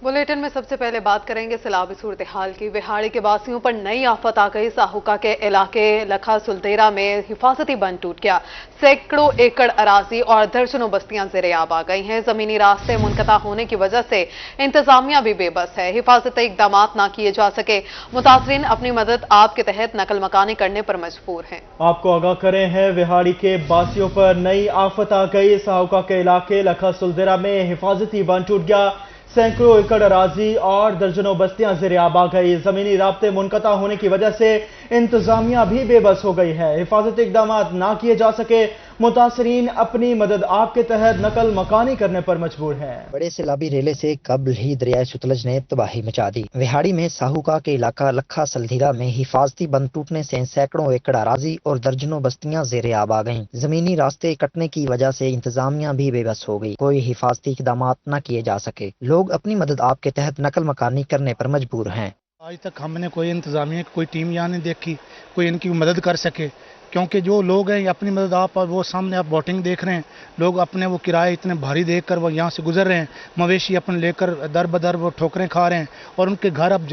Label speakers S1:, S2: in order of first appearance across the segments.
S1: Bulletin में सबसे पहले बात करेंगे सैलाबी सूरत हाल की। विहाड़ी के वासियों पर नई आफत आ गई। साहुका के इलाके लखा सुल्तेरा में हिफाजती बंद टूट गया। सैकड़ों एकड़ अराजी और दर्जनों बस्तियां ज़ेर-ए-आब आ गई हैं। जमीनी रास्ते मुनक़ता होने की वजह से इंतजामिया भी बेबस है। हिफाजती इकदाम ना किए जा सके। मुतासरीन अपनी मदद आप के तहत नकल मकानी करने पर मजबूर हैं।
S2: आपको आगाह करें हैं, विहाड़ी के बासियों पर नई आफत आ गई। साहुका के इलाके लखा सुल्तेरा में हिफाजती बंद टूट गया। सैकड़ों एकड़ अराजी और दर्जनों बस्तियां ज़ेर-ए-आब आ गई। जमीनी राब्ते मुनक़ता होने की वजह से इंतजामिया भी बेबस हो गई है। हिफाजती इकदाम ना किए जा सके। मुतासरीन अपनी मदद आप के तहत नकल मकानी करने पर मजबूर हैं।
S3: बड़े सैलाबी रेले से कबल ही दरियाए सतलज ने तबाही मचा दी। विहाड़ी में साहुका के इलाका लखा सल्धीरा में हिफाजती बंद टूटने से सैकड़ों एकड़ अराजी और दर्जनों बस्तियां ज़ेर-ए-आब आ गईं। जमीनी रास्ते कटने की वजह से इंतजामिया भी बेबस हो गई। कोई हिफाजती इकदाम न किए जा सके। लोग अपनी मदद आप के तहत नकल मकानी करने पर मजबूर हैं।
S4: आज तक हमने कोई इंतजामिया की कोई टीम यहाँ नहीं देखी, कोई इनकी मदद कर सके, क्योंकि जो लोग हैं अपनी मदद आप वो सामने आप बोटिंग देख रहे हैं, लोग अपने वो किराए इतने भारी देख कर वो यहाँ से गुजर रहे हैं। मवेशी अपने लेकर दर बदर वो ठोकरें खा रहे हैं और उनके घर अब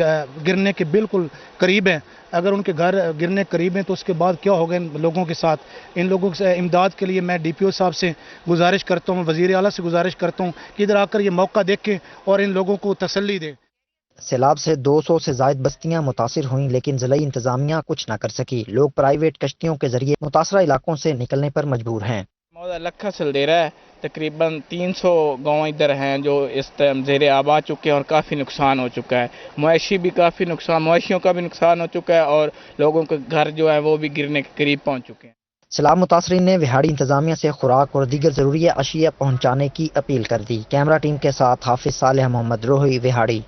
S4: गिरने के बिल्कुल करीब हैं। अगर उनके घर गिरने करीब हैं तो उसके बाद क्या होगा इन लोगों के साथ। इन लोगों से इमदाद के लिए मैं DPO साहब से गुजारिश करता हूँ, वज़ीर आला से गुजारिश करता हूँ कि इधर आकर ये मौका देखें और इन लोगों को तसल्ली दें।
S3: सैलाब से 200 से ज्यादा बस्तियां मुतासिर हुईं, लेकिन ज़िला इंतजामिया कुछ न कर सकी। लोग प्राइवेट कश्तियों के जरिए मुतासरा इलाकों से निकलने पर मजबूर हैं।
S5: लखा सल्धीरा है, तकरीबन 300 गाँव इधर हैं जो इस टाइम ज़ेर-ए-आब आ चुके हैं और काफ़ी नुकसान हो चुका है। मवेशियों का भी नुकसान हो चुका है और लोगों के घर जो है वो भी गिरने के करीब पहुँच चुके हैं।
S3: सैलाब मुतासरीन ने विहाड़ी इंतजामिया से खुराक और दीगर जरूरी अशिया पहुँचाने की अपील कर दी। कैमरा टीम के साथ हाफिज सालेह मोहम्मद रोही, विहाड़ी।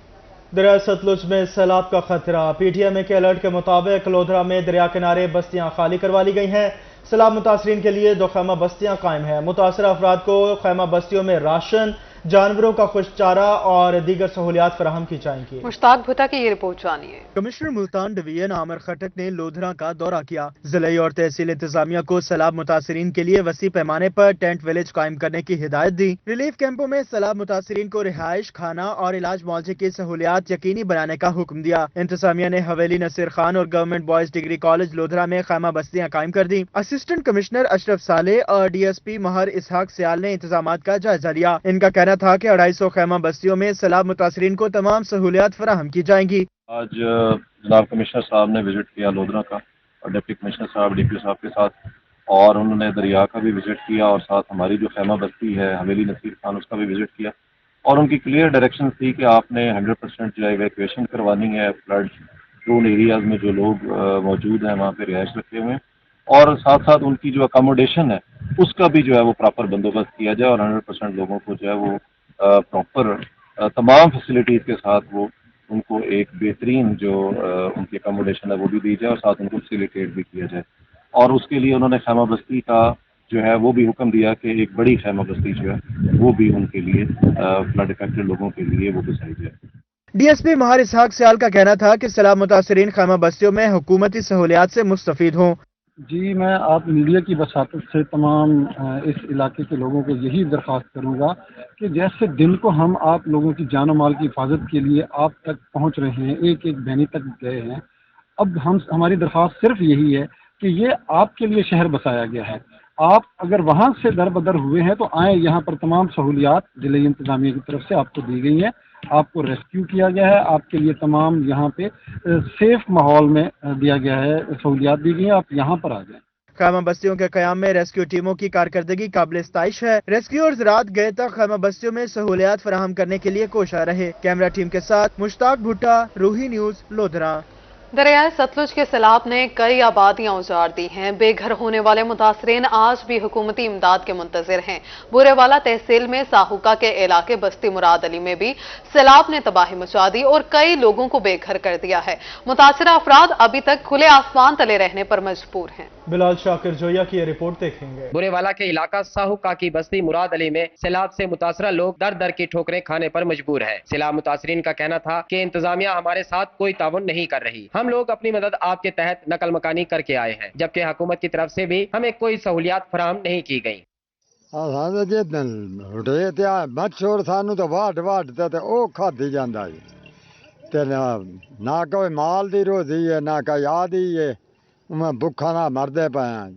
S2: दरिया सतलुज में सैलाब का खतरा। PTM के अलर्ट के मुताबिक लोधरा में दरिया किनारे बस्तियां खाली करवा ली गई हैं। सैलाब मुतासरीन के लिए 2 खैमा बस्तियां कायम हैं। मुतासरा अफराद को खैमा बस्तियों में राशन, जानवरों का खुश्क चारा और दीगर सहूलियात फराहम की जाएंगी।
S1: मुश्ताक भुट्टा की ये रिपोर्ट जानिए।
S2: कमिश्नर मुल्तान डिवीजन आमिर खटक ने लोधरा का दौरा किया। जिले और तहसील इंतजामिया को सैलाब मुतासरीन के लिए वसी पैमाने पर टेंट विलेज कायम करने की हिदायत दी। रिलीफ कैंपों में सैलाब मुतासरीन को रिहाइश, खाना और इलाज मुआवजे की सहूलियात यकीनी बनाने का हुक्म दिया। इंतजामिया ने हवेली नसीर खान और government boys degree college Lodhran में खैमा बस्तियां कायम कर दी। असिस्टेंट कमिश्नर अशरफ साले और DSP महर इसहाक सियाल ने इंतजाम का जायजा लिया। इनका कहना था कि 250 खैमा बस्तियों में सैलाब मुतासरीन को तमाम सहूलियात फराहम की जाएंगी।
S6: आज जनाब कमिश्नर साहब ने विजिट किया लोधरा का और डिप्टी कमिश्नर साहब DPO साहब के साथ, और उन्होंने दरिया का भी विजिट किया और साथ हमारी जो खैमा बस्ती है हवेली नसीर खान उसका भी विजिट किया। और उनकी क्लियर डायरेक्शन थी कि आपने 100% जो है इवैक्यूएशन करवानी है फ्लड प्रोन एरियाज में जो लोग मौजूद हैं वहाँ पे रिहाइश रखे हुए हैं, और साथ साथ उनकी जो अकोमोडेशन है उसका भी जो है वो प्रॉपर बंदोबस्त किया जाए और 100% लोगों को जो है वो प्रॉपर तमाम फैसिलिटीज़ के साथ वो उनको एक बेहतरीन जो उनकी अकोमोडेशन है वो भी दी जाए और साथ उनको फैसिलिटेट भी किया जाए। और उसके लिए उन्होंने खैमा बस्ती का जो है वो भी हुक्म दिया कि एक बड़ी खैमा बस्ती जो है वो भी उनके लिए फ्लड इफेक्टेड लोगों के लिए वो बिछाई जाए।
S2: DSP महर इसहाक सियाल का कहना था कि सैलाब मुतासरीन खैमा बस्तियों में हुकूमती सहूलियात से मुस्तफीद हों।
S7: जी, मैं आप मीडिया की बसातत से तमाम इस इलाके के लोगों को यही दरख्वास्त करूंगा कि जैसे दिन को हम आप लोगों की जान और माल की हिफाजत के लिए आप तक पहुंच रहे हैं, एक एक बहनी तक गए हैं, अब हमारी दरख्वास्त सिर्फ यही है कि ये आपके लिए शहर बसाया गया है। आप अगर वहाँ से दर बदर हुए हैं तो आए, यहाँ पर तमाम सहूलियात जिले इंतजामिया की तरफ से आपको दी गई हैं। आपको रेस्क्यू किया गया है, आपके लिए तमाम यहाँ पे सेफ माहौल में दिया गया है, सहूलियात दी गई है, आप यहाँ पर आ जाएं।
S2: खैमा बस्तियों के कयाम में रेस्क्यू टीमों की कारकर्दगी काबिल इस्ताइश है। रेस्क्यूअर्स रात गए तक खैमा बस्तियों में सहूलियात फराहम करने के लिए कोशा रहे। कैमरा टीम के साथ मुश्ताक भुट्टा, रूही न्यूज, लोधरा।
S1: दरियाए सतलुज के सैलाब ने कई आबादियां उजाड़ दी हैं। बेघर होने वाले मुतासरीन आज भी हुकूमती इमदाद के मुंतजिर हैं। बुरेवाला तहसील में साहुका के इलाके बस्ती मुराद अली में भी सैलाब ने तबाही मचा दी और कई लोगों को बेघर कर दिया है। मुतासरा अफराद अभी तक खुले आसमान तले रहने पर मजबूर हैं।
S2: बिलाल शाकिर जोया की रिपोर्ट देखेंगे।
S8: बुरेवाला के इलाका साहुका की बस्ती मुराद अली में सैलाब से मुतासरा लोग दर दर की ठोकरें खाने पर मजबूर है। सैलाब मुतासरीन का कहना था कि इंतजामिया हमारे साथ कोई ताउन नहीं कर रही। हम लोग अपनी मदद आपके तहत नकल मकानी करके आए हैं, जबकि हुकूमत की तरफ से भी हमें कोई सहूलियात फराहम नहीं की गई।
S9: ਅਸਾਂ ਜੇ ਡੇ ਤੇ ਮੱਛਰ ਸਾਨੂੰ ਤਾਂ ਵਾਟ ਤੇ ਉਹ ਖਾਧੀ ਜਾਂਦਾ ਜੀ ਤੇ ਨਾ ਕੋਈ ਮਾਲ ਦੀ ਰੋਜ਼ੀ ਹੈ ਨਾ ਕੋਈ ਆਦੀ ਹੈ ਮੈਂ ਭੁੱਖਾ ਨਾ ਮਰਦੇ ਪਏ ਹਾਂ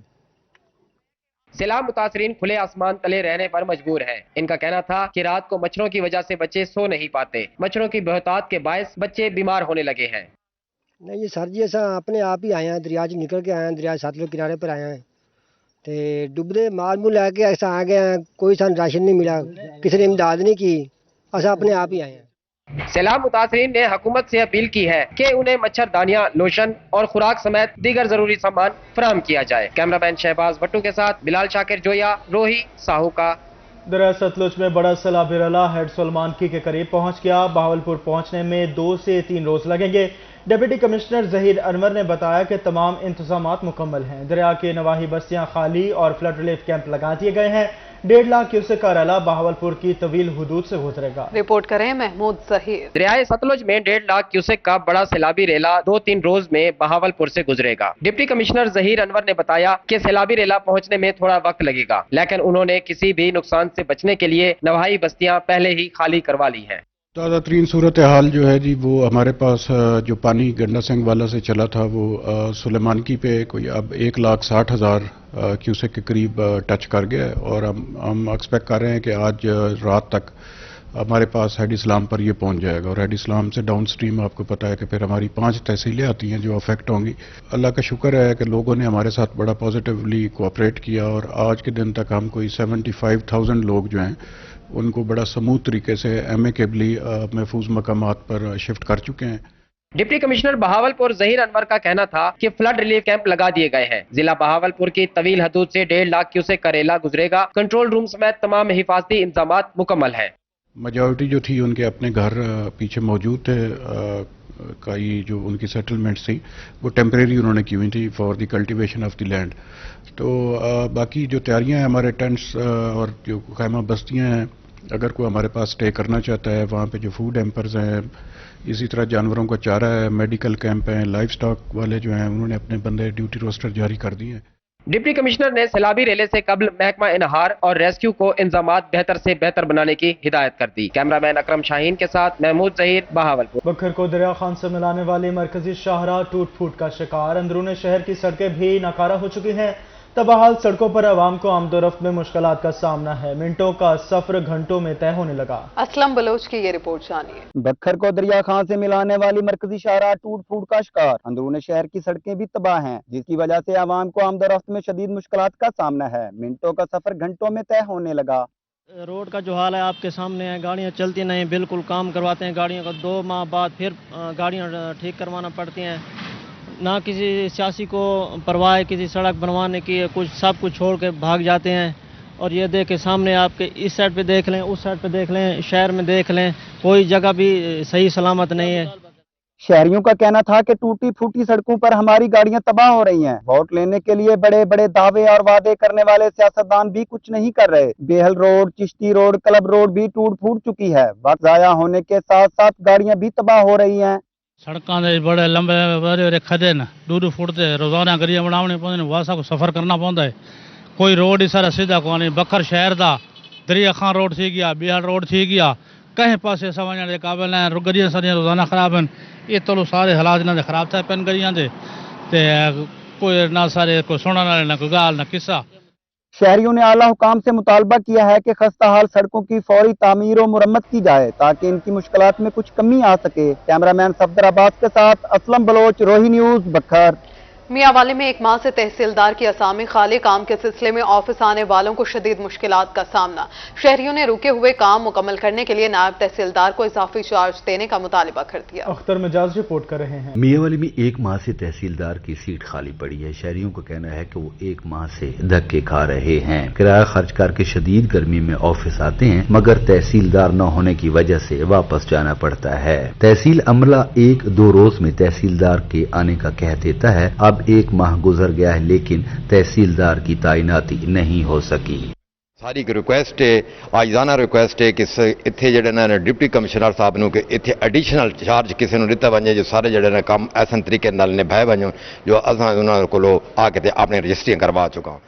S8: सैलाब मुतासरीन खुले आसमान तले रहने पर मजबूर हैं। इनका कहना था कि रात को मच्छरों की वजह से बच्चे सो नहीं पाते। मच्छरों की बहुतात के बायस बच्चे बीमार होने लगे हैं।
S10: नहीं जी सर जी, ऐसा अपने आप ही आए हैं, दरिया से निकल के आए हैं, दरिया सतलुज किनारे पर आए हैं तो डुबदे माल मूल लैके ऐसा आ गए हैं। कोई सन राशन नहीं मिला, किसी ने इमदाद नहीं की, ऐसा अपने आप ही आए हैं।
S8: सैलाब मुतासरीन ने हुकूमत से अपील की है कि उन्हें मच्छरदानियां, लोशन और खुराक समेत दीगर जरूरी सामान फराहम किया जाए। कैमरामैन शहबाज भट्टू के साथ बिलाल शाकिर जोया, रोही साहू का।
S2: दरिया सतलुज में बड़ा सैलाब रला हेड सलमानकी के करीब पहुंच गया। बहावलपुर पहुंचने में 2 से 3 रोज लगेंगे। डिप्टी कमिश्नर जहीर अनवर ने बताया कि तमाम इंतजामात मुकम्मल हैं। दरिया के नवाही बस्तियां खाली और फ्लड रिलीफ कैंप लगा दिए गए हैं। 1.5 लाख क्यूसेक का रला बहावलपुर की तवील हुदूद से गुजरेगा।
S1: रिपोर्ट करें महमूद जहीर।
S8: दरियाए सतलुज में 1.5 लाख क्यूसेक का बड़ा सैलाबी रेला 2-3 रोज में बहावलपुर से गुजरेगा। डिप्टी कमिश्नर जहीर अनवर ने बताया कि सैलाबी रेला पहुंचने में थोड़ा वक्त लगेगा, लेकिन उन्होंने किसी भी नुकसान से बचने के लिए नवाही बस्तियां पहले ही खाली करवा ली हैं।
S11: ताज़ा तरीन सूरत हाल जो है जी, वो हमारे पास जो पानी गंडा सिंह वाला से चला था वो सुलेमानकी पे कोई अब 1,60,000 क्यूसेक के करीब टच कर गया है और हम एक्सपेक्ट कर रहे हैं कि आज रात तक हमारे पास हेड इस्लाम पर ये पहुंच जाएगा। और हेड इस्लाम से डाउन स्ट्रीम आपको पता है कि फिर हमारी 5 तहसीलें आती हैं जो अफेक्ट होंगी। अल्लाह का शुक्र है कि लोगों ने हमारे साथ बड़ा पॉजिटिवली कोऑपरेट किया और आज के दिन तक हम कोई 75,000 लोग जो हैं उनको बड़ा स्मूथ तरीके से एमिकेबली महफूज मकामात पर शिफ्ट कर चुके हैं।
S8: डिप्टी कमिश्नर बहावलपुर जहीर अनवर का कहना था कि फ्लड रिलीफ कैंप लगा दिए गए हैं। जिला बहावलपुर की तवील हदूद से 1.5 लाख क्यूसेक का रेला गुजरेगा। कंट्रोल रूम समेत तमाम हिफाजती इंतजामात मुकम्मल है।
S11: मेजॉरिटी जो थी उनके अपने घर पीछे मौजूद थे। कई जो उनकी सेटलमेंट्स थी वो टेम्परेरी उन्होंने की हुई थी for the cultivation of the land. तो बाकी जो तैयारियां हैं हमारे टेंट्स और जो खैमा बस्तियां हैं, अगर कोई हमारे पास स्टे करना चाहता है वहाँ पे जो फूड हैम्पर्स हैं, इसी तरह जानवरों का चारा है, मेडिकल कैंप हैं, लाइफ स्टॉक वाले जो हैं उन्होंने अपने बंदे ड्यूटी रोस्टर जारी कर दिए हैं।
S8: डिप्टी कमिश्नर ने सैलाबी रेले से कबल महकमा इनहार और रेस्क्यू को इंतजामात बेहतर से बेहतर बनाने की हिदायत कर दी। कैमरामैन अकरम शाहीन के साथ महमूद जहीर, बहावलपुर।
S2: बखर को दरिया खान से मिलाने वाली मरकजी शाहराह टूट फूट का शिकार। अंदरूनी शहर की सड़कें भी नाकारा हो चुकी हैं। तबाहाल सड़कों पर आवाम को आमदोरफ्त में मुश्किलात का सामना है। मिनटों का सफर घंटों में तय होने लगा।
S1: असलम बलोच की ये रिपोर्ट जानिए।
S12: बखर को दरिया खान से मिलाने वाली मरकजी शाहराह टूट फूट का शिकार। अंदरूनी शहर की सड़कें भी तबाह हैं, जिसकी वजह से आवाम को आमदोरफ्त में शदीद मुश्किलात का सामना है। मिनटों का सफर घंटों में तय होने लगा।
S13: रोड का जो हाल है आपके सामने है, गाड़ियाँ चलती नहीं, बिल्कुल काम करवाते हैं गाड़ियों का, 2 माह बाद फिर गाड़ियाँ ठीक करवाना पड़ती हैं। ना किसी सियासी को परवाह है किसी सड़क बनवाने की, कुछ सब कुछ छोड़ के भाग जाते हैं। और ये देखें सामने आपके इस साइड पे देख लें, उस साइड पे देख लें, शहर में देख लें, कोई जगह भी सही सलामत नहीं है।
S12: शहरियों का कहना था कि टूटी फूटी सड़कों पर हमारी गाड़ियां तबाह हो रही हैं। वोट लेने के लिए बड़े बड़े दावे और वादे करने वाले सियासतदान भी कुछ नहीं कर रहे। Behl road, Chishti road, club road भी टूट फूट चुकी है। वक्त जाया होने के साथ साथ गाड़ियां भी तबाह हो रही हैं।
S4: सड़कों के बड़े लंबे बड़े खदे न, 2 फुट से रोजाना गलियां बनानी पौंदी, वासा को सफर करना पौंदा है। कोई रोड ही सारा सीधा को नहीं। बखर शहर का दरिया खान रोड थी गया, बिहार रोड थी गया, कहीं पासे समझने के काबिल हैं। गलियां सारियां रोजाना खराब हैं। ये तो सारे हालात इन्होंने खराब थे पेन गलियां दे, कोई ना सारे कोई सुनने वाले ना कोई गाल ना किस्सा।
S12: शहरियों ने आला हुकाम से मुतालबा किया है कि खस्ता हाल सड़कों की फौरी तामीर और मुरम्मत की जाए ताकि इनकी मुश्किलात में कुछ कमी आ सके। कैमरामैन सफदर अब्बास के साथ असलम बलोच, रोही न्यूज, बखर।
S1: मियांवाली में 1 माह से तहसीलदार की असामी खाली। काम के सिलसिले में ऑफिस आने वालों को शदीद मुश्किलात का सामना। शहरियों ने रुके हुए काम मुकम्मल करने के लिए नायब तहसीलदार को इजाफी चार्ज देने का मुतालबा कर दिया।
S2: अख्तर मिजाज रिपोर्ट कर रहे हैं।
S14: मियांवाली में 1 माह से तहसीलदार की सीट खाली पड़ी है। शहरियों का कहना है कि वो 1 माह से धक्के खा रहे हैं। किराया खर्च करके शदीद गर्मी में ऑफिस आते हैं, मगर तहसीलदार न होने की वजह से वापस जाना पड़ता है। तहसील अमला 1-2 रोज में तहसीलदार के आने का कह देता है। अब 1 माह गुजर गया है लेकिन तहसीलदार की तैनाती नहीं हो सकी।
S15: सारी रिक्वेस्ट है, आजाना रिक्वेस्ट है कि इत्थे जेडे ने डिप्टी कमिश्नर साहब नूं कि इत्थे एडिशनल चार्ज किसी नूं दिता वजे जो सारे जेडे ने काम ऐसे तरीके नाल निभाए वजन जो असां उन्हां कोलों आके ते अपनी रजिस्ट्रियां करवा चुका।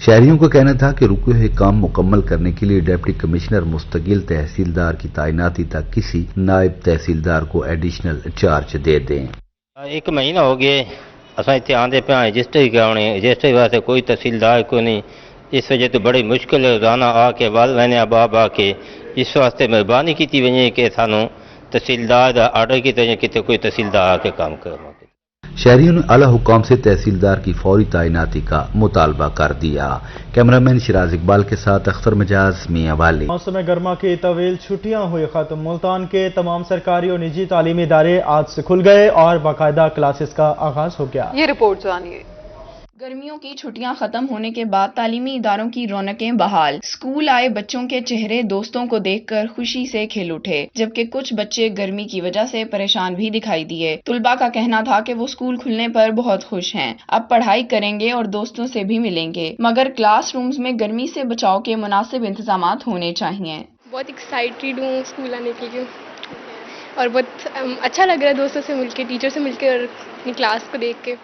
S14: शहरियों का कहना था कि रुके हुए काम मुकम्मल करने के लिए डिप्टी कमिश्नर मुस्तकिल तहसीलदार की तैनाती तक किसी नायब तहसीलदार को एडिशनल चार्ज दे दें।
S16: 1 महीना हो गया असा इतने आंदे पे रजिस्ट्री कराने, रजिस्ट्री वास्ते कोई तहसीलदार को नहीं। इस वजह तो बड़ी मुश्किल है रोजाना आके वाल मैंने अब आके इस वास्ते मेहरबानी की वजे कि सानू तहसीलदार का आर्डर कितने कोई तहसीलदार आके काम करवा।
S14: शहरियों ने आला हुकाम से तहसीलदार की फौरी तैनाती का मुतालबा कर दिया। कैमरामैन शिराज इकबाल के साथ अख्तर मजाज मियां वाली।
S2: मौसम गर्मा की तवील छुट्टियां हुई खत्म। मुल्तान के तमाम सरकारी और निजी तालीमी इदारे आज से खुल गए और बाकायदा क्लासेस का आगाज हो गया।
S1: ये रिपोर्ट जानिए।
S17: गर्मियों की छुट्टियां खत्म होने के बाद तालीमी इदारों की रौनकें बहाल। स्कूल आए बच्चों के चेहरे दोस्तों को देखकर खुशी से खिल उठे, जबकि कुछ बच्चे गर्मी की वजह से परेशान भी दिखाई दिए। तुलबा का कहना था कि वो स्कूल खुलने पर बहुत खुश हैं, अब पढ़ाई करेंगे और दोस्तों से भी मिलेंगे, मगर क्लास रूम्स में गर्मी से बचाव के मुनासिब इंतजामात होने चाहिए।
S18: बहुत एक्साइटेड हूँ स्कूल आने के लिए और बहुत अच्छा लग रहा है दोस्तों से मिलकर, टीचर से मिलकर और अपनी क्लास को देख के।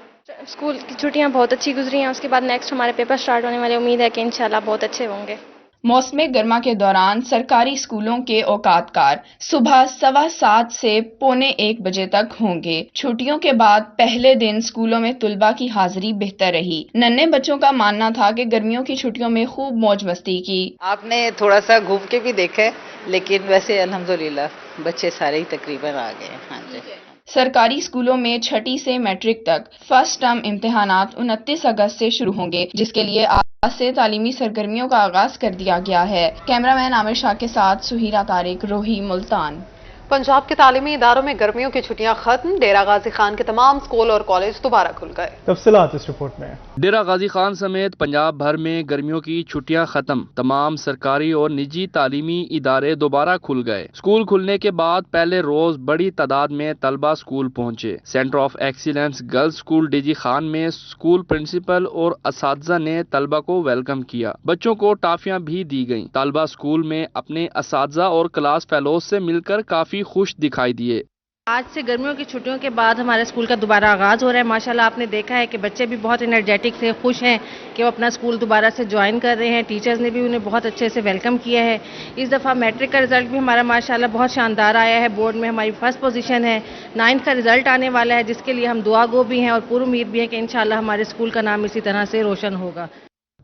S18: स्कूल की छुट्टियां बहुत अच्छी गुजरी हैं, उसके बाद नेक्स्ट हमारे पेपर स्टार्ट होने वाले, उम्मीद है कि इंशाल्लाह बहुत अच्छे होंगे।
S17: मौसम गर्मा के दौरान सरकारी स्कूलों के औकातकार सुबह 7:15 से 12:45 बजे तक होंगे। छुट्टियों के बाद पहले दिन स्कूलों में तुलबा की हाजिरी बेहतर रही। नन्हे बच्चों का मानना था कि गर्मियों की छुट्टियों में खूब मौज मस्ती की।
S19: आपने थोड़ा सा घूम के भी देखा, लेकिन वैसे अल्हम्दुलिल्लाह बच्चे सारे ही तकरीबन आ गए। हाँ जी।
S17: सरकारी स्कूलों में छठी से मैट्रिक तक फर्स्ट टर्म इम्तिहानात 29 अगस्त से शुरू होंगे, जिसके लिए आज से तालीमी सरगर्मियों का आगाज कर दिया गया है। कैमरामैन आमिर शाह के साथ सुहीरा तारिक, रोही, मुल्तान।
S1: पंजाब के तालीमी इदारों में गर्मियों की छुट्टियां खत्म। डेरा गाजी खान के तमाम स्कूल और कॉलेज दोबारा खुल गए।
S2: तफसीलात इस रिपोर्ट में।
S20: डेरा गाजी खान समेत पंजाब भर में गर्मियों की छुट्टियां खत्म। तमाम सरकारी और निजी तालीमी इदारे दोबारा खुल गए। स्कूल खुलने के बाद पहले रोज बड़ी तादाद में तलबा स्कूल पहुंचे। Centre of excellence girls school DG Khan में स्कूल प्रिंसिपल और असातिज़ा ने तलबा को वेलकम किया। बच्चों को टाफियां भी दी गईं। तलबा स्कूल में अपने असातिज़ा और क्लास फेलोज से मिलकर काफी खुश दिखाई दिए।
S21: आज से गर्मियों की छुट्टियों के बाद हमारे स्कूल का दोबारा आगाज हो रहा है। माशाल्लाह आपने देखा है कि बच्चे भी बहुत एनर्जेटिक से खुश हैं कि वो अपना स्कूल दोबारा से ज्वाइन कर रहे हैं। टीचर्स ने भी उन्हें बहुत अच्छे से वेलकम किया है। इस दफ़ा मैट्रिक का रिजल्ट भी हमारा माशाल्लाह बहुत शानदार आया है। बोर्ड में हमारी फर्स्ट पोजीशन है। 9th का रिजल्ट आने वाला है, जिसके लिए हम दुआ गो भी हैं और पूरी उम्मीद भी है कि इंशाल्लाह हमारे स्कूल का नाम इसी तरह से रोशन होगा।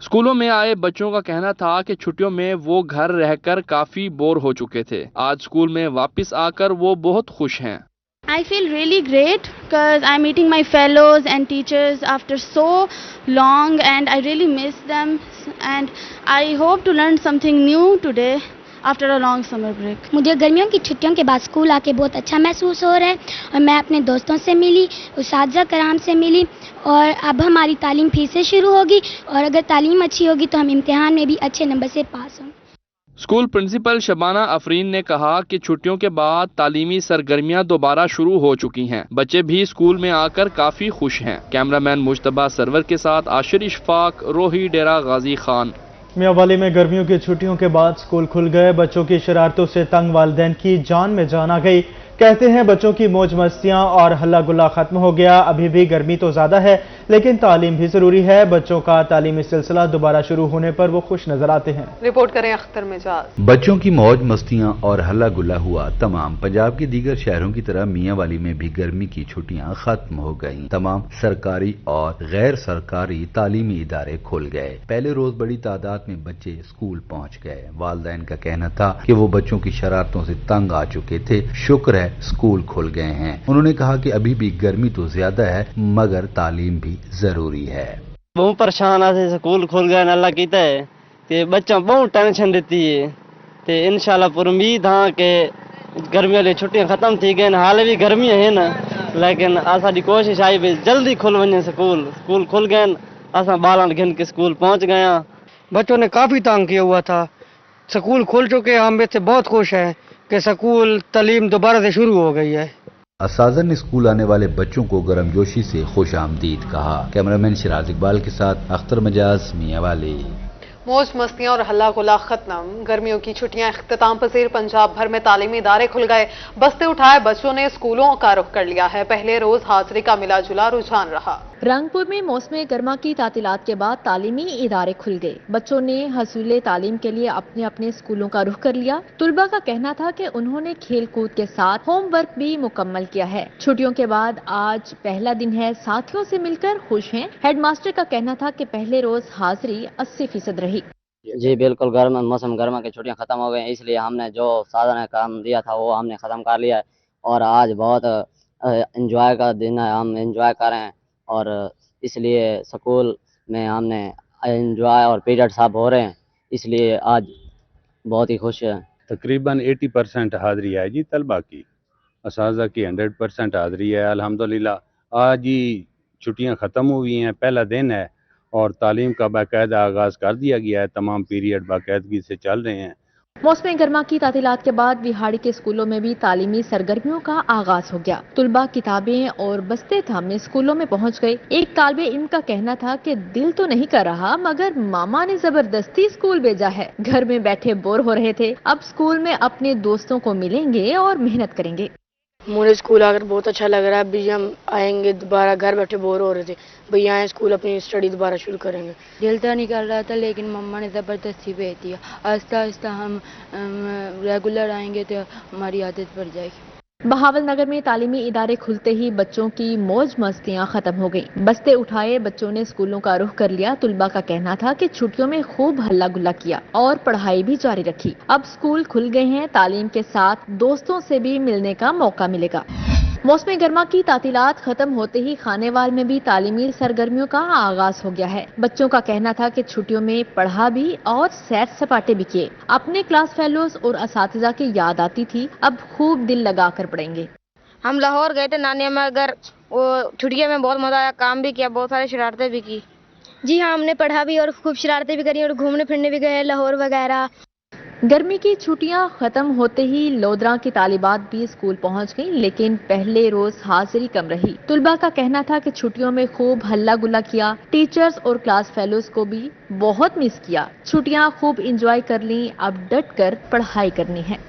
S20: स्कूलों में आए बच्चों का कहना था कि छुट्टियों में वो घर रहकर काफी बोर हो चुके थे। आज स्कूल में वापस आकर वो बहुत खुश हैं।
S22: I feel really great because I'm meeting my fellows and teachers after so long and I really miss them and I hope to learn something new today after a long summer break.
S23: मुझे गर्मियों की छुट्टियों के बाद school आके बहुत अच्छा महसूस हो रहा है और मैं अपने दोस्तों से मिली, उस्ताद कराम से मिली और अब हमारी तालीम फिर से शुरू होगी और अगर तालीम अच्छी होगी तो हम इम्तिहान में भी अच्छे नंबर से पास होंगे।
S20: स्कूल प्रिंसिपल शबाना अफरीन ने कहा कि छुट्टियों के बाद तालीमी सरगर्मियां दोबारा शुरू हो चुकी हैं। बच्चे भी स्कूल में आकर काफी खुश हैं। कैमरामैन मुश्तबा सरवर के साथ आशिर इशफाक, रोही, डेरा गाजी खान।
S2: मियांवाली में गर्मियों की छुट्टियों के बाद स्कूल खुल गए। बच्चों की शरारतों से तंग वालिदैन की जान में जान आ गई। कहते हैं बच्चों की मौज मस्तियां और हल्ला गुल्ला खत्म हो गया। अभी भी गर्मी तो ज्यादा है लेकिन तालीम भी जरूरी है। बच्चों का तालीमी सिलसिला दोबारा शुरू होने पर वो खुश नजर आते हैं।
S1: रिपोर्ट करें अख्तर मिजाज।
S14: बच्चों की मौज मस्तियां और हल्ला गुल्ला हुआ तमाम। पंजाब के दीगर शहरों की तरह मियांवाली में भी गर्मी की छुट्टियां खत्म हो गईं। तमाम सरकारी और गैर सरकारी तालीमी इदारे खुल गए। पहले रोज बड़ी तादाद में बच्चे स्कूल पहुंच गए। वालिदैन का कहना था कि वो बच्चों की शरारतों से तंग आ चुके थे। शुक्र है स्कूल खुल गए हैं। उन्होंने कहा कि अभी भी गर्मी तो ज्यादा है मगर तालीम भी जरूरी है।
S13: बहुत परेशान आते स्कूल खुल गए अल्लाह कीता है ते बच्चा बहुत टेंशन देती है ते इंशाल्लाह पूरी उम्मीद हाँ कि गर्मी वाली छुट्टियां खत्म थी गई। हाल भी गर्मी है ना लेकिन असाडी कोशिश आई भी जल्दी खुल वने स्कूल खुल गए। असा बालन घिन के स्कूल पहुंच गए।
S10: बच्चों ने काफी तंग किया हुआ था। स्कूल खुल चुके, हम इससे बहुत खुश हैं कि स्कूल तालीम दोबारा से शुरू हो गई है।
S14: असातिज़ा ने स्कूल आने वाले बच्चों को गर्मजोशी से खुश आमदीद कहा। कैमरामैन शिराज इकबाल के साथ अख्तर मजाज मियांवाली।
S1: मौज मस्तियां और हल्ला गुल्ला खत्म। गर्मियों की छुट्टियां इख्तिताम पसीर। पंजाब भर में तालीमी इदारे खुल गए। बस्ते उठाए बच्चों ने स्कूलों का रुख कर लिया है। पहले रोज हाजिरी का मिला जुला रुझान रहा।
S3: रंगपुर में मौसम गर्मा की तातीलात के बाद तालीमी इदारे खुल गए। बच्चों ने हसूल तालीम के लिए अपने अपने स्कूलों का रुख कर लिया। तुलबा का कहना था कि उन्होंने खेल कूद के साथ होमवर्क भी मुकम्मल किया है। छुट्टियों के बाद आज पहला दिन है, साथियों से मिलकर खुश हैं। हेडमास्टर का कहना था कि पहले रोज हाजिरी 80% रही।
S5: जी बिल्कुल, मौसम गर्मा की छुट्टियां खत्म हो गई, इसलिए हमने जो साधारण काम दिया था वो हमने ख़त्म कर लिया है और आज बहुत एंजॉय का दिन है। हम एंजॉय कर रहे हैं और इसलिए स्कूल में हमने एंजॉय और पीरियड सब हो रहे हैं, इसलिए आज बहुत ही खुश है।
S6: तकरीबन 80% हाज़िरी है जी तलबा की, असातिज़ा की 100% हाज़िरी है। अल्हम्दुलिल्लाह आज ही छुट्टियां ख़त्म हुई हैं, पहला दिन है और तालीम का बाकायदा आगाज़ कर दिया गया है। तमाम पीरियड बाकायदगी से चल रहे हैं।
S3: मौसम गर्मा की तातीलात के बाद बिहाड़ी के स्कूलों में भी तालीमी सरगर्मियों का आगाज हो गया। तुलबा किताबें और बस्ते थामे स्कूलों में पहुंच गए। एक तालिबे इल्म का कहना था कि दिल तो नहीं कर रहा, मगर मामा ने जबरदस्ती स्कूल भेजा है। घर में बैठे बोर हो रहे थे, अब स्कूल में अपने दोस्तों को मिलेंगे और मेहनत करेंगे।
S24: मुझे स्कूल आकर बहुत अच्छा लग रहा है। अभी हम आएंगे दोबारा, घर बैठे बोर हो रहे थे, भैया आए स्कूल अपनी स्टडी दोबारा शुरू करेंगे।
S22: दिल तो नहीं कर रहा था लेकिन मम्मा ने ज़बरदस्ती भेज दिया। आहिस्ता आहिस्ता हम रेगुलर आएंगे तो हमारी आदत बढ़ जाएगी।
S3: बहावल नगर में तालीमी इदारे खुलते ही बच्चों की मौज मस्तियां खत्म हो गईं। बस्ते उठाए बच्चों ने स्कूलों का रुख कर लिया। तुलबा का कहना था कि छुट्टियों में खूब हल्ला गुल्ला किया और पढ़ाई भी जारी रखी। अब स्कूल खुल गए हैं, तालीम के साथ दोस्तों से भी मिलने का मौका मिलेगा। मौसम गर्मा की तातीलात खत्म होते ही खानेवाल में भी तालीमी सरगर्मियों का आगाज हो गया है। बच्चों का कहना था कि छुट्टियों में पढ़ा भी और सैर सपाटे भी किए। अपने क्लास फेलोज और असातिज़ा की याद आती थी, अब खूब दिल लगा कर पढ़ेंगे।
S24: हम लाहौर गए थे नानिया में, अगर वो छुट्टियों में बहुत मजा आया, काम भी किया, बहुत सारी शरारतें भी की।
S23: जी हाँ, हमने पढ़ा भी और खूब शरारतें भी करी और घूमने फिरने भी गए लाहौर वगैरह।
S3: गर्मी की छुट्टियां खत्म होते ही लोधरा की तालिबात भी स्कूल पहुंच गईं, लेकिन पहले रोज हाजिरी कम रही। तुलबा का कहना था कि छुट्टियों में खूब हल्ला गुल्ला किया, टीचर्स और क्लास फेलोज को भी बहुत मिस किया। छुट्टियां खूब एंजॉय कर ली, अब डट कर पढ़ाई करनी है।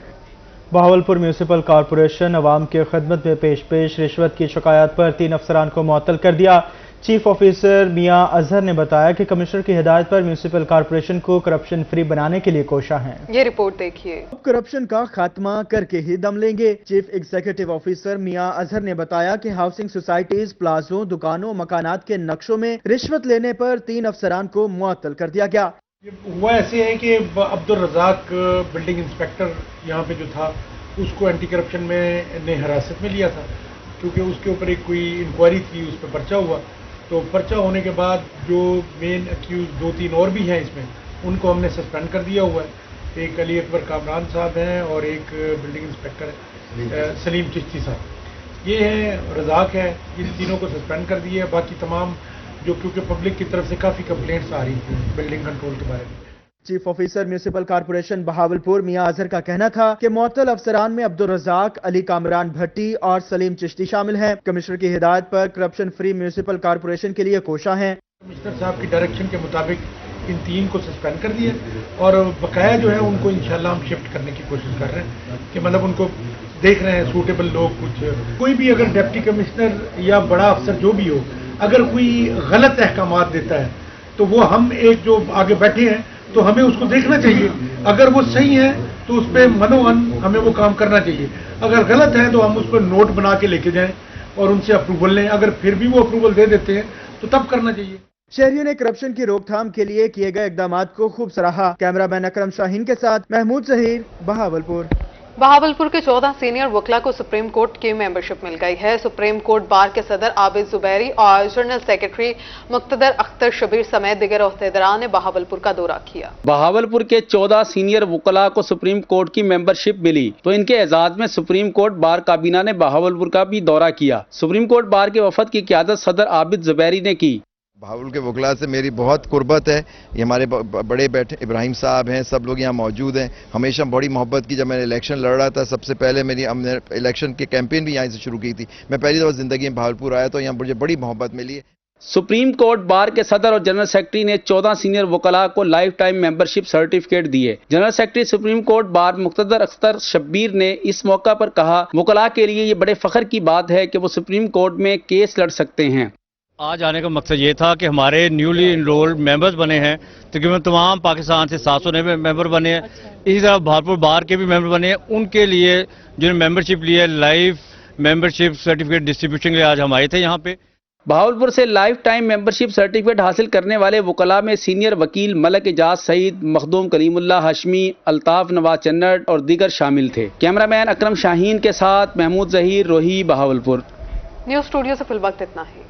S2: बहावलपुर म्यूनिसिपल कॉरपोरेशन अवाम की खिदमत में पेश रिश्वत की शिकायत पर 3 अफसरान को मुअत्तल कर दिया। चीफ ऑफिसर मियां अजहर ने बताया कि कमिश्नर की हिदायत पर म्यूनिसिपल कॉरपोरेशन को करप्शन फ्री बनाने के लिए कोशा है।
S1: ये रिपोर्ट देखिए।
S2: करप्शन का खात्मा करके ही दम लेंगे। चीफ एग्जीक्यूटिव ऑफिसर मियां अजहर ने बताया कि हाउसिंग सोसाइटीज, प्लाजों, दुकानों, मकानात के नक्शों में रिश्वत लेने पर 3 अफसरान को मुअत्तल कर दिया गया।
S4: हुआ ऐसे है कि अब्दुल रज़ाक बिल्डिंग इंस्पेक्टर यहाँ पे जो था उसको एंटी करप्शन में ने हिरासत में लिया था, क्योंकि उसके ऊपर एक कोई इंक्वायरी थी, उस पर पर्चा हुआ। तो पर्चा होने के बाद जो मेन अक्यूज 2-3 और भी हैं इसमें, उनको हमने सस्पेंड कर दिया हुआ है। एक अली अकबर कामरान साहब हैं और एक बिल्डिंग इंस्पेक्टर है सलीम चिश्ती साहब, ये हैं रज़ाक है, इन तीनों को सस्पेंड कर दिया है। बाकी तमाम जो, क्योंकि पब्लिक की तरफ से काफ़ी कंप्लेंट्स आ रही थी बिल्डिंग कंट्रोल के बारे में।
S2: Chief officer municipal corporation Bahawalpur Mian Azhar का कहना था कि मुअत्तल अफसरान में अब्दुल रज़ाक, अली कामरान भट्टी और सलीम चिश्ती शामिल हैं। कमिश्नर की हिदायत पर करप्शन फ्री म्यूनिसिपल कॉरपोरेशन के लिए कोशा है।
S4: कमिश्नर साहब की डायरेक्शन के मुताबिक इन 3 को सस्पेंड कर दिया और बकाया जो है उनको इंशाल्लाह हम शिफ्ट करने की कोशिश कर रहे हैं कि मतलब उनको देख रहे हैं सूटेबल लोग। कुछ कोई भी अगर डिप्टी कमिश्नर या बड़ा अफसर जो भी हो, अगर कोई गलत अहकामात देता है तो वो हम एक जो आगे बैठे हैं तो हमें उसको देखना चाहिए। अगर वो सही है तो उस पर मनोमन हमें वो काम करना चाहिए। अगर गलत है तो हम उस पर नोट बना के लेके जाएं और उनसे अप्रूवल लें। अगर फिर भी वो अप्रूवल दे देते हैं तो तब करना चाहिए।
S2: शहरियों ने करप्शन की रोकथाम के लिए किए गए इक़दामात को खूब सराहा। कैमरामैन अकरम शाहीन के साथ महमूद जहीर, बहावलपुर।
S1: बहावलपुर के 14 सीनियर वकला को सुप्रीम कोर्ट की मेंबरशिप मिल गई है। सुप्रीम कोर्ट बार के सदर आबिद जुबैरी और जनरल सेक्रेटरी मुक्तदर अख्तर शबीर समेत दीगर ओहदेदारान ने बहावलपुर का दौरा किया।
S25: बहावलपुर के 14 सीनियर वकला को सुप्रीम कोर्ट की मेंबरशिप मिली तो इनके एजाज में सुप्रीम कोर्ट बार काबीना ने बहावलपुर का भी दौरा किया। सुप्रीम कोर्ट बार के वफद की क़यादत सदर आबिद जुबैरी ने की।
S15: बहावलपुर के वकला से मेरी बहुत कुर्बत है। ये हमारे बड़े बैठे इब्राहिम साहब हैं, सब लोग यहाँ मौजूद हैं। हमेशा बड़ी मोहब्बत की। जब मैंने इलेक्शन लड़ रहा था सबसे पहले हमने इलेक्शन की कैंपेन भी यहाँ से शुरू की थी। मैं पहली दफ़ा ज़िंदगी में बहावलपुर आया तो यहाँ मुझे बड़ी मोहब्बत मिली है।
S25: सुप्रीम कोर्ट बार के सदर और जनरल सेक्रेटरी ने 14 सीनियर वकला को लाइफ टाइम मेंबरशिप सर्टिफिकेट दिए। General secretary supreme court bar Muqtedar Akhtar Shabbir ने इस मौका पर कहा, वकला के लिए ये बड़े फख्र की बात है कि वो सुप्रीम कोर्ट में केस लड़ सकते हैं।
S7: आज आने का मकसद ये था कि हमारे न्यूली इनरोल्ड मेंबर्स बने हैं, तकरीबन तमाम पाकिस्तान से 790 मेंबर बने हैं, इसी तरह भावलपुर बार के भी मेंबर बने हैं। उनके लिए जिन्होंने मेंबरशिप ली है, लाइव मेंबरशिप सर्टिफिकेट डिस्ट्रीब्यूशन के लिए आज हम आए थे यहाँ पे।
S25: बहावलपुर से लाइफ टाइम मेंबरशिप सर्टिफिकेट हासिल करने वाले वकला में सीनियर वकील मलक एजाज सईद, मखदूम कलीमुल्लाह हाशमी, अल्ताफ नवाज चन्नट और दीगर शामिल थे। कैमरामैन अकरम शाहीन के साथ महमूद जहीर, रोही, बहावलपुर।
S1: न्यूज़ स्टूडियो से फिल वक्त इतना ही।